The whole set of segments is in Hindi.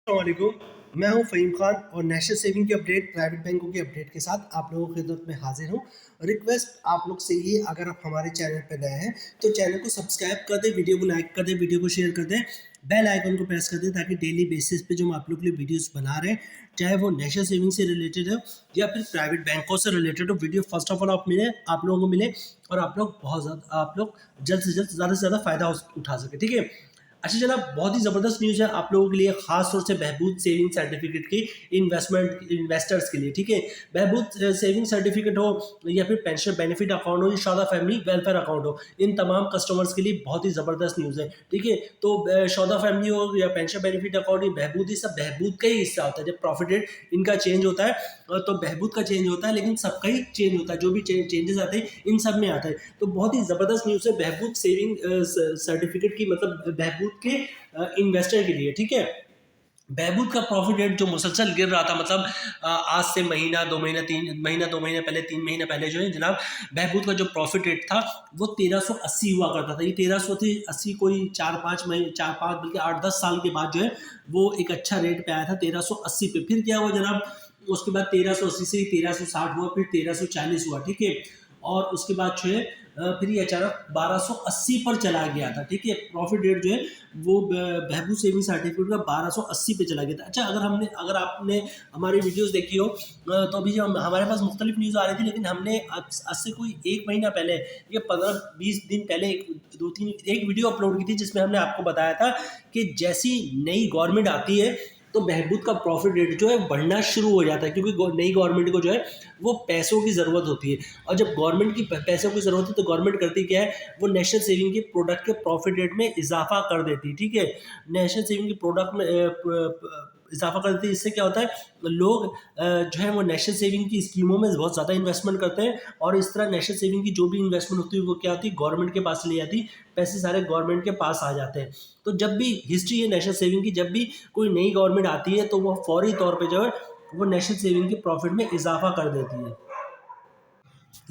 अस्सलामुअलैकुम। मैं हूं फ़हीम खान और नेशनल सेविंग की अपडेट, प्राइवेट बैंकों की अपडेट के साथ आप लोगों की खिदमत में हाजिर हूं। रिक्वेस्ट आप लोग से ये, अगर आप हमारे चैनल पर नए हैं तो चैनल को सब्सक्राइब कर दें, वीडियो को लाइक कर दें, वीडियो को शेयर कर दें, बेल आइकन को प्रेस कर दें ताकि डेली बेसिस पे जो हम आप लोग के लिए वीडियोस बना रहे हैं, चाहे वो नेशनल सेविंग से रिलेटेड हो या फिर प्राइवेट बैंकों से रिलेटेड हो, वीडियो फर्स्ट ऑफ ऑल आप लोगों को मिले और आप लोग जल्द से जल्द ज़्यादा से ज़्यादा फ़ायदा उठा सके। ठीक है। अच्छा जनाब, बहुत ही ज़बरदस्त न्यूज़ है आप लोगों के लिए, खास तौर से बहबूद सेविंग सर्टिफिकेट की इन्वेस्टर्स के लिए। ठीक है। बहबूद सेविंग सर्टिफिकेट हो या फिर पेंशन बेनिफिट अकाउंट हो या शादा फैमिली वेलफेयर अकाउंट हो, इन तमाम कस्टमर्स के लिए बहुत ही ज़बरदस्त न्यूज़ है। ठीक है। तो शादा फैमिली हो या पेंशन बेनिफिट अकाउंट, ये बहबूद, ये सब बहबूद का ही हिस्सा होता है। जब प्रॉफिट रेट इनका चेंज होता है तो बहबूद का चेंज होता है, लेकिन सबका ही चेंज होता है, जो भी चेंजेस आते हैं इन सब में आता है। तो बहुत ही ज़बरदस्त न्यूज़ है बहबूद सेविंग सर्टिफिकेट की, मतलब बहबूद के इन्वेस्टर के लिए। ठीक है। बहबूद का प्रॉफिट रेट जो मुसलसल गिर रहा था, मतलब आज से महीना 2 महीना 3 महीना पहले 3 महीने पहले जो है जनाब, बहबूद का जो प्रॉफिट रेट था वो 1380 हुआ करता था। ये 1380 कोई 4-5 बल्कि 8-10 साल के बाद जो है वो एक अच्छा रेट पे आया था 1380 पे। फिर क्या हुआ जनाब, उसके बाद 1380 से 1360 हुआ, फिर 1340 हुआ। ठीक है। और उसके बाद जो है फिर ये अचानक 1280 पर चला गया था। ठीक है। प्रॉफिट रेट जो है वो बहबूद सेविंग सर्टिफिकेट का 1280 पे चला गया था। अच्छा, अगर आपने हमारी वीडियोस देखी हो तो अभी जो हमारे पास मुख्तलिफ न्यूज़ आ रही थी, लेकिन हमने आज से कोई 1 महीना पहले या 15-20 दिन पहले एक वीडियो अपलोड की थी जिसमें हमने आपको बताया था कि जैसी नई गवर्नमेंट आती है तो बहबूद का प्रॉफिट रेट जो है बढ़ना शुरू हो जाता है, क्योंकि नई गवर्नमेंट को जो है वो पैसों की ज़रूरत होती है। और जब गवर्नमेंट की पैसों की ज़रूरत है तो गवर्नमेंट करती क्या है, वो नेशनल सेविंग के प्रोडक्ट के प्रॉफिट रेट में इजाफा कर देती है। ठीक है। नेशनल सेविंग के प्रोडक्ट में इजाफा कर देती है। इससे क्या होता है, लोग जो है वो नेशनल सेविंग की स्कीमों में बहुत ज़्यादा इन्वेस्टमेंट करते हैं, और इस तरह नेशनल सेविंग की जो भी इन्वेस्टमेंट होती है वो क्या होती है, गवर्नमेंट के पास चली जाती, पैसे सारे गवर्नमेंट के पास आ जाते हैं। तो जब भी हिस्ट्री है नेशनल सेविंग की, जब भी कोई नई गवर्नमेंट आती है तो वो फौरी तौर पे जो है वो नेशनल सेविंग के प्रॉफिट में इजाफा कर देती है।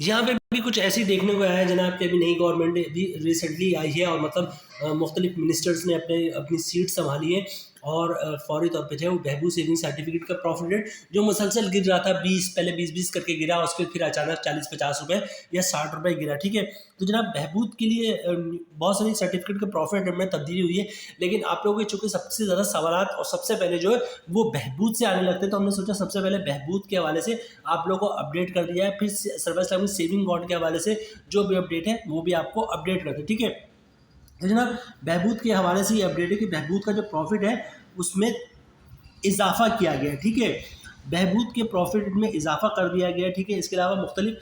यहाँ पे भी कुछ ऐसी देखने को आया है जनाब कि अभी नई गवर्नमेंट भी रिसेंटली आई है, और मतलब मुख्तलिफ मिनिस्टर्स ने अपनी सीट संभाली है, और फौरी तौर पे जो है वो बहबूद सेविंग सर्टिफिकेट का प्रॉफिट रेट जो मुसलसल गिर रहा था, 20 करके गिरा, उसके फिर अचानक 40-50 रुपये या 60 रुपये गिरा। ठीक है। तो जनाब बहबूद के लिए बहुत सारी सर्टिफिकेट के प्रॉफिट रेट में तब्दीली हुई है, लेकिन आप लोगों के चूँकि सबसे ज़्यादा सवालात और सबसे पहले जो है वो बहबूद से आने लगते हैं, तो हमने सोचा सबसे पहले बहबूद के हवाले से आप लोगों को अपडेट कर दिया है। फिर सर्विस इस्लामिक सेविंग अकाउंट के हवाले से जो भी अपडेट है वो भी आपको अपडेट करते हैं। ठीक है। तो जनाब बहबूद के हवाले से ये अपडेट है कि बहबूद का जो प्रॉफिट है उसमें इजाफा किया गया है। ठीक है। बहबूद के प्रॉफिट में इजाफा कर दिया गया है। ठीक है। इसके अलावा मुख्तलिफ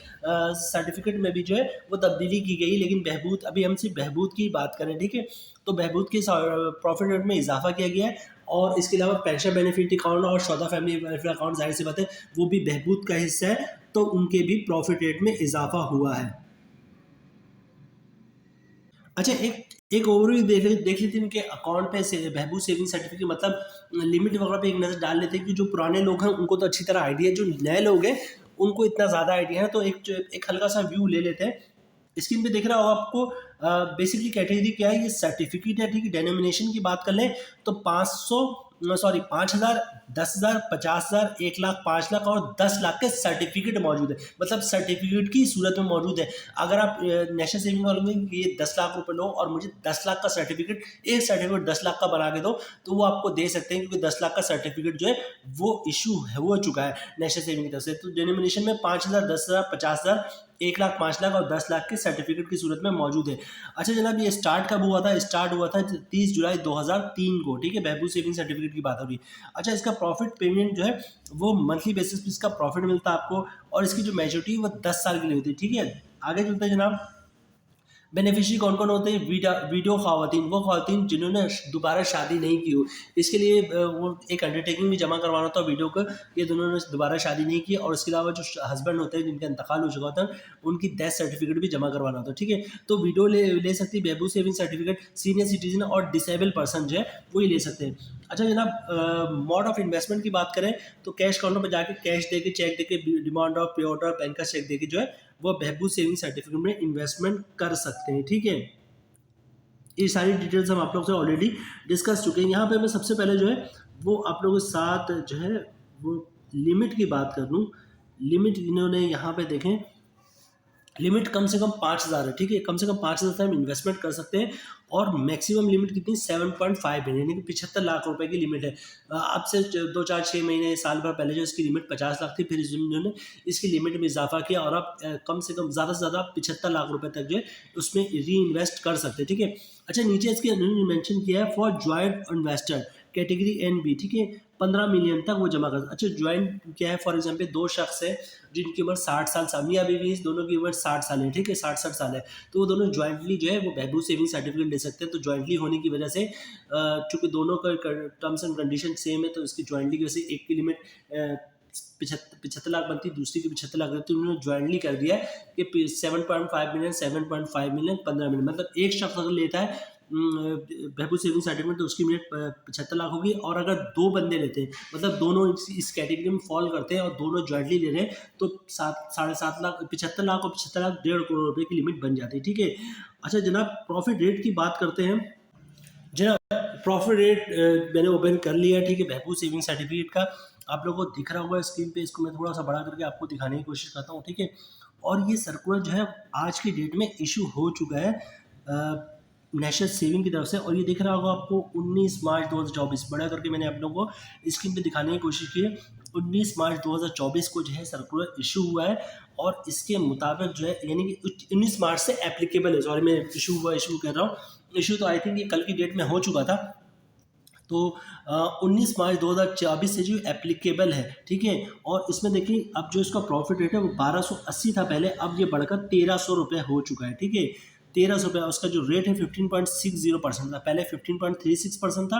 सर्टिफिकेट में भी जो है वो तब्दीली की गई, लेकिन बहबूद, अभी हम सिर्फ बहबूद की बात करें। ठीक है। तो बहबूद के प्रॉफिट रेट में इजाफा किया गया है, और इसके अलावा पेंशन बेनिफिट अकाउंट और शौदा फैमिली वेलफेयर अकाउंट, जाहिर सी बात है वो भी बहबूद का हिस्सा है, तो उनके भी प्रॉफिट रेट में इजाफा हुआ है। अच्छा, एक एक ओवरव्यू देख लेते हैं इनके अकाउंट पे से बहबूद सेविंग सर्टिफिकेट, मतलब लिमिट वगैरह पे एक नज़र डाल लेते हैं कि जो पुराने लोग हैं उनको तो अच्छी तरह आइडिया है, जो नए लोग हैं उनको इतना ज़्यादा आइडिया है। तो एक हल्का सा व्यू ले लेते हैं। स्क्रीन पे दिख रहा होगा आपको, बेसिकली कैटेगरी क्या है, ये सर्टिफिकेट है। ठीक है। डेनोमिनेशन की बात कर लें तो 5,000, 10,000, 50,000, 1,00,000, 5,00,000 और 10,00,000 के सर्टिफिकेट मौजूद है, मतलब सर्टिफिकेट की सूरत में मौजूद है। अगर आप नेशनल सेविंग वालों में ये 10,00,000 रुपये लो और मुझे 10,00,000 का सर्टिफिकेट, एक सर्टिफिकेट 10,00,000 का बना के दो, तो वो आपको दे सकते हैं, क्योंकि 10,00,000 का सर्टिफिकेट जो है वो इशू हो चुका है नेशनल सेविंग की तरफ से। तो डेनोमिनेशन में 5,000, 10,000, 50,000, 1,00,000, 5,00,000 और 10,00,000 के सर्टिफिकेट की सूरत में मौजूद है। अच्छा जनाब, ये स्टार्ट कब हुआ था? स्टार्ट हुआ था 30 जुलाई 2003 को। ठीक है। बहबूद सेविंग सर्टिफिकेट की बात हो रही है। अच्छा, इसका प्रॉफिट पेमेंट जो है वो मंथली बेसिस पे इसका प्रॉफिट मिलता है आपको, और इसकी जो मैच्योरिटी है वो 10 साल के लिए होती है। ठीक है। आगे चलते हैं जनाब। बेनिफिशियरी कौन कौन होते हैं? वीडियो ख़वातीन, वो ख़वातीन जिन्होंने दोबारा शादी नहीं की हो, इसके लिए वो एक अंडरटेकिंग भी जमा करवाना होता है वीडियो को, ये दोनों ने दोबारा शादी नहीं की, और इसके अलावा जो हस्बैंड होते हैं जिनका इंतकाल हो चुका होता है उनकी डेथ सर्टिफिकेट भी जमा करवाना होता है। ठीक है। तो वीडियो ले सकती है बहबूद सेविंग सर्टिफिकेट, सीनियर सिटीजन और डिसेबल पर्सन जो है वही ले सकते हैं। अच्छा जनाब, मोड ऑफ इन्वेस्टमेंट की बात करें तो कैश काउंटर पर जाके कैश दे के, चेक दे के, डिमांड ऑफ पे ऑर्डर, बैंक का चेक दे के जो है वो बहबूद सेविंग सर्टिफिकेट में इन्वेस्टमेंट कर सकते हैं। ठीक है। ये सारी डिटेल्स हम आप लोग से ऑलरेडी डिस्कस चुके हैं। यहाँ पे मैं सबसे पहले जो है वो आप लोगों के साथ जो है वो लिमिट की बात कर लूँ, लिमिट इन्होंने यहाँ पे देखें, लिमिट कम से कम 5,000 है, ठीक है, कम से कम 5,000 से हम इन्वेस्टमेंट कर सकते हैं। और मैक्सिमम लिमिट कितनी, 7.5 मिलियन, यानी कि 75 लाख रुपए की लिमिट है। अब से 2 4 6 महीने साल भर पहले जो इसकी लिमिट 50 लाख थी, फिर इन्होंने इसकी लिमिट में इजाफा किया और अब कम से कम ज़्यादा से ज़्यादा 75 लाख रुपए तक जो है उसमें री इन्वेस्ट कर सकते हैं, ठीक है। अच्छा, नीचे इसके उन्होंने मेंशन किया है for joint investor category N B, ठीक है, 15 मिलियन तक वो जमा कर। अच्छा, ज्वाइंट क्या है, फॉर एग्जांपल 2 शख्स है जिनकी उम्र 60 साल, मियाँ बीवी, दोनों की उम्र 60 साल है, ठीक है, 60-60 साल है, तो वो दोनों ज्वाइंटली जो है वो बहबूद सेविंग सर्टिफिकेट ले सकते हैं। तो ज्वाइंटली होने की वजह से चूंकि दोनों का टर्म्स एंड कंडीशन सेम है, तो इसकी ज्वाइंटली की वजह से एक की लिमिट 75 लाख बनती, दूसरी की 75 लाख बनती, उन्होंने ज्वाइंटली कर दिया है कि 7.5 मिलियन 7.5 मिलियन 15 मिलियन, मतलब एक शख्स अगर लेता है बहबूद सेविंग सर्टिफिकेट तो उसकी मिनट 75 लाख होगी। और अगर 2 बंदे लेते हैं, मतलब दोनों इस कैटेगरी में फॉल करते हैं और दोनों ज्वाइंटली ले रहे हैं, तो 7.5 लाख 75 लाख और 75 लाख 1.5 करोड़ रुपए की लिमिट बन जाती है, ठीक है। अच्छा जनाब, प्रॉफिट रेट की बात करते हैं। जनाब, प्रॉफिट रेट मैंने ओपन कर लिया, ठीक है, बहबूद सेविंग सर्टिफिकेट का आप लोगों को दिख रहा होगा स्क्रीन पे, इसको मैं थोड़ा सा बड़ा करके आपको दिखाने की कोशिश करता हूँ, ठीक है। और ये सर्कुलर जो है आज की डेट में इशू हो चुका है नेशनल सेविंग की तरफ से, और ये दिख रहा होगा आपको 19 मार्च 2024, बड़ा करके मैंने आप लोगों को स्क्रीन पे दिखाने की कोशिश की है। 19 मार्च 2024 को जो है सर्कुलर इशू हुआ है, और इसके मुताबिक जो है, यानी कि 19 मार्च से एप्लीकेबल है, सॉरी मैं इशू कर रहा हूँ, इशू तो आई थिंक ये कल की डेट में हो चुका था। तो 19 मार्च 2024 से जो एप्लीकेबल है, ठीक है। और इसमें देखिए अब जो इसका प्रॉफिट रेट है वो 1280 था पहले, अब ये बढ़कर 1300 रुपये हो चुका है, ठीक है। 1300 रुपये, उसका जो रेट है 15.60% था, पहले 15.36% था,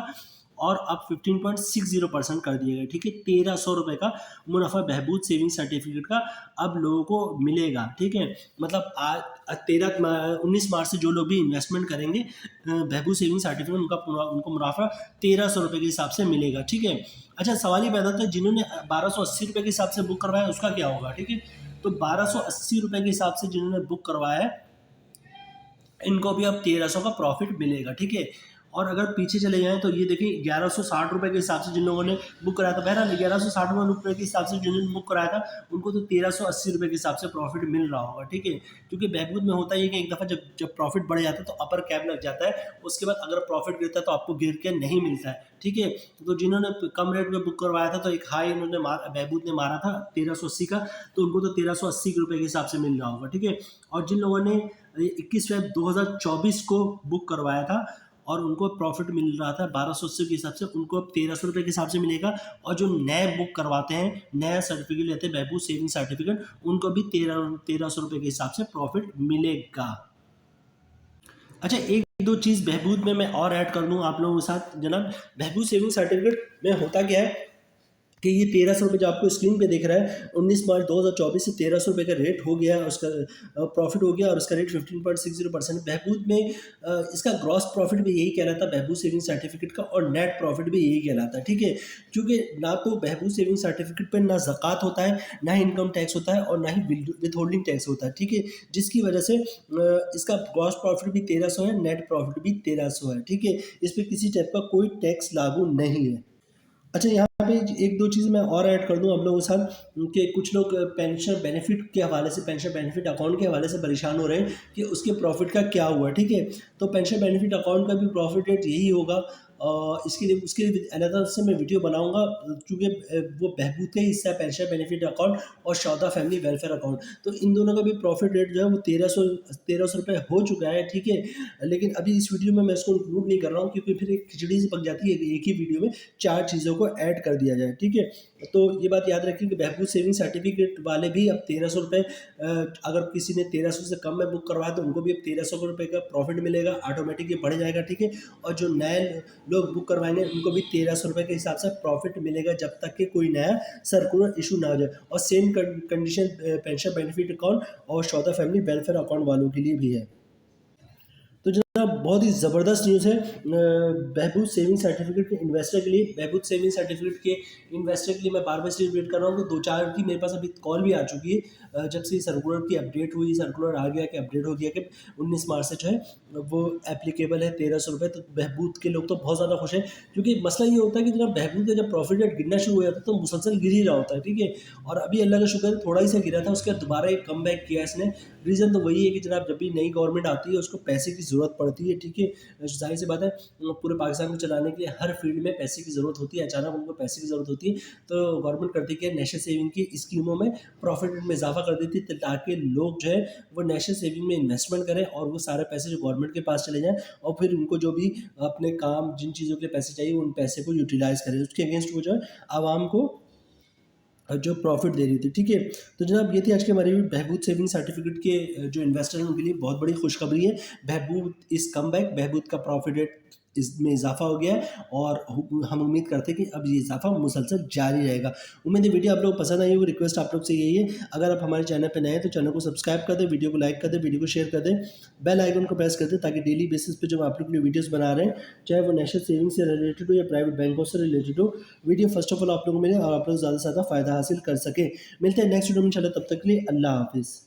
और अब 15.60% कर दिया गया, ठीक है। 1300 रुपये का मुनाफा बहबूद सेविंग सर्टिफिकेट का अब लोगों को मिलेगा, ठीक है। मतलब आज 19 मार्च से जो लोग भी इन्वेस्टमेंट करेंगे बहबूद सेविंग सर्टिफिकेट, उनको मुनाफा 1300 रुपये के हिसाब से मिलेगा, ठीक है। अच्छा, सवाल ये पैदा होता है जिन्होंने 1280 रुपये के हिसाब से बुक करवाया उसका क्या होगा, ठीक है। तो 1280 रुपये के हिसाब से जिन्होंने बुक करवाया है इनको भी अब 1300 का प्रॉफिट मिलेगा, ठीक है। और अगर पीछे चले जाएँ तो ये देखिए 1160 रुपये के हिसाब से जिन लोगों ने बुक कराया था, बहरहाल 1160 रुपये के हिसाब से जिन्होंने बुक कराया था उनको तो 1380 रुपये के हिसाब से प्रॉफिट मिल रहा होगा, ठीक है। क्योंकि बहबूद में होता है कि एक दफ़ा जब जब प्रॉफिट बढ़ जाता है तो अपर कैप लग जाता है, उसके बाद अगर प्रॉफिट गिरता है तो आपको गिर के नहीं मिलता है, ठीक है। तो जिन्होंने कम रेट में बुक करवाया था तो एक हाई उन्होंने बहबूद ने मारा था 1380 का, तो उनको तो 1380 रुपये के हिसाब से मिल रहा होगा, ठीक है। और जिन लोगों ने 21 फेब 2024 को बुक करवाया था और उनको प्रॉफिट मिल रहा था 1280 के हिसाब से, उनको अब 1300 रुपये के हिसाब से मिलेगा। और जो नए बुक करवाते हैं, नया सर्टिफिकेट लेते हैं बहबूद सेविंग सर्टिफिकेट, उनको भी 1300 रुपये के हिसाब से प्रॉफिट मिलेगा। अच्छा, एक दो चीज़ बहबूद में मैं और ऐड कर लूँ आप लोगों के साथ जनाब। बहबूद सेविंग सर्टिफिकेट में होता क्या है कि ये 1300 रुपये जो आपको स्क्रीन पे दिख रहा है, 19 मार्च 2024 से 1300 रुपये का रेट हो गया है, उसका प्रॉफिट हो गया, और उसका रेट 15.60%। बहबूद में इसका ग्रॉस प्रॉफिट भी यही कहलाता है बहबूद सेविंग सर्टिफिकेट का, और नेट प्रॉफिट भी यही कहलाता है, ठीक है। क्योंकि ना तो बहबूद सेविंग सर्टिफिकेट पर ना ज़कात होता है, ना ही इनकम टैक्स होता है, और ना ही विद होल्डिंग टैक्स होता है, ठीक है। जिसकी वजह से इसका ग्रॉस प्रॉफिट भी 1300 है, नेट प्रॉफिट भी 1300 है, ठीक है। इस पर किसी टाइप का कोई टैक्स लागू नहीं है। अच्छा, यहाँ पे एक दो चीज़ मैं और ऐड कर दूँ आप लोगों के साथ कि कुछ लोग पेंशन बेनिफिट के हवाले से, पेंशन बेनिफिट अकाउंट के हवाले से परेशान हो रहे हैं कि उसके प्रॉफिट का क्या हुआ, ठीक है। तो पेंशन बेनिफिट अकाउंट का भी प्रॉफिट रेट यही होगा। इसके लिए उसके लिए अलग से मैं वीडियो बनाऊंगा, क्योंकि वो बहबूद का हिस्सा है पेंशन बेनिफिट अकाउंट और शौदा फैमिली वेलफेयर अकाउंट। तो इन दोनों का भी प्रॉफिट रेट जो है वो 1300 रुपये हो चुका है, ठीक है। लेकिन अभी इस वीडियो में मैं इसको इंक्लूड नहीं कर रहा हूँ, क्योंकि फिर एक खिचड़ी से पक जाती है एक ही वीडियो में 4 चीज़ों को ऐड कर दिया जाए, ठीक है। तो ये बात याद रखिए कि बहबूद सेविंग सर्टिफिकेट वाले भी अब 1300 रुपये, अगर किसी ने 1300 से कम में बुक करवाया तो उनको भी अब 1300 रुपये का प्रॉफिट मिलेगा, ऑटोमेटिक ये बढ़ जाएगा, ठीक है। और जो नए लोग बुक करवाएंगे उनको भी 1300 रुपये के हिसाब से प्रॉफिट मिलेगा, जब तक कि कोई नया सर्कुलर इशू ना हो जाए। और same condition pension benefit account और शौदा फैमिली वेलफेयर अकाउंट वालों के लिए भी है। तो बहुत ही ज़बरदस्त न्यूज़ है बहबूद सेविंग सर्टिफिकेट के इन्वेस्टर के लिए। बहबूद सेविंग सर्टिफिकेट के इन्वेस्टर के लिए मैं बार बार इसलिए वेट कर रहा हूँ कि 2-4 की मेरे पास अभी कॉल भी आ चुकी है। जब से सर्कुलर की अपडेट हुई, सर्कुलर आ गया कि अपडेट हो गया कि 19 मार्च से जो है वो एप्लीकेबल है 1300 रुपये। तो बहबूद के लोग तो बहुत ज़्यादा खुश हैं, क्योंकि मसला ये होता है कि जनाब बहबूद का जब प्रॉफिट रेट गिरना शुरू हो जाता है तो मुसलसल गिर ही रहा होता है, ठीक है। और अभी अल्लाह का शुक्र है थोड़ा ही सा गिरा था, उसके बाद दोबारा एक कम बैक किया इसने। रीज़न तो वही है कि जनाब जब भी नई गवर्नमेंट आती है उसको पैसे की ज़रूरत पड़ती है, ठीक है। ज़ाहिर सी बात है पूरे पाकिस्तान को चलाने के लिए हर फील्ड में पैसे की ज़रूरत होती है, अचानक उनको पैसे की ज़रूरत होती है। तो गवर्नमेंट करती क्या है, नेशनल सेविंग की स्कीमों में प्रॉफिट रेट में इजाफा कर देती है ताकि लोग जो है वो नेशनल सेविंग में इन्वेस्टमेंट करें और वो सारे पैसे जो गवर्नमेंट के पास चले जाएँ और फिर उनको जो भी अपने काम जिन चीज़ों के लिए पैसे चाहिए उन पैसे को यूटिलाइज़ करें। उसके अगेंस्ट वो जो है आवाम को जो प्रॉफिट दे रही थी, ठीक है। तो जनाब ये थी आज की हमारी बहबूद सेविंग सर्टिफिकेट के जो इन्वेस्टर हैं उनके लिए बहुत बड़ी खुशखबरी है। बहबूद इज़ कम बैक, बहबूद का प्रॉफिट रेट इसमें इजाफा हो गया है और हम उम्मीद करते हैं कि अब ये इजाफा मुसलसल जारी रहेगा। उम्मीद है वीडियो आप लोग को पसंद आई होगी। रिक्वेस्ट आप लोग से यही है, अगर आप हमारे चैनल पर नए हैं तो चैनल को सब्सक्राइब कर दें, वीडियो को लाइक कर दें, वीडियो को शेयर कर दें, बेल आइकन को प्रेस कर दें ताकि डेली बेसिस पे जब आप लोग वीडियोस बना रहे हैं, चाहे वो नेशनल सेविंग से रिलेटेड हो या प्राइवेट बैंकों से रिलेटेड हो, वीडियो फर्स्ट ऑफ ऑल आप लोगों को मिले और आप लोग ज़्यादा से ज़्यादा फ़ायदा हासिल कर सकें। मिलते हैं नेक्स्ट वीडियो में इंशाल्लाह, तब तक के लिए अल्लाह हाफिज़।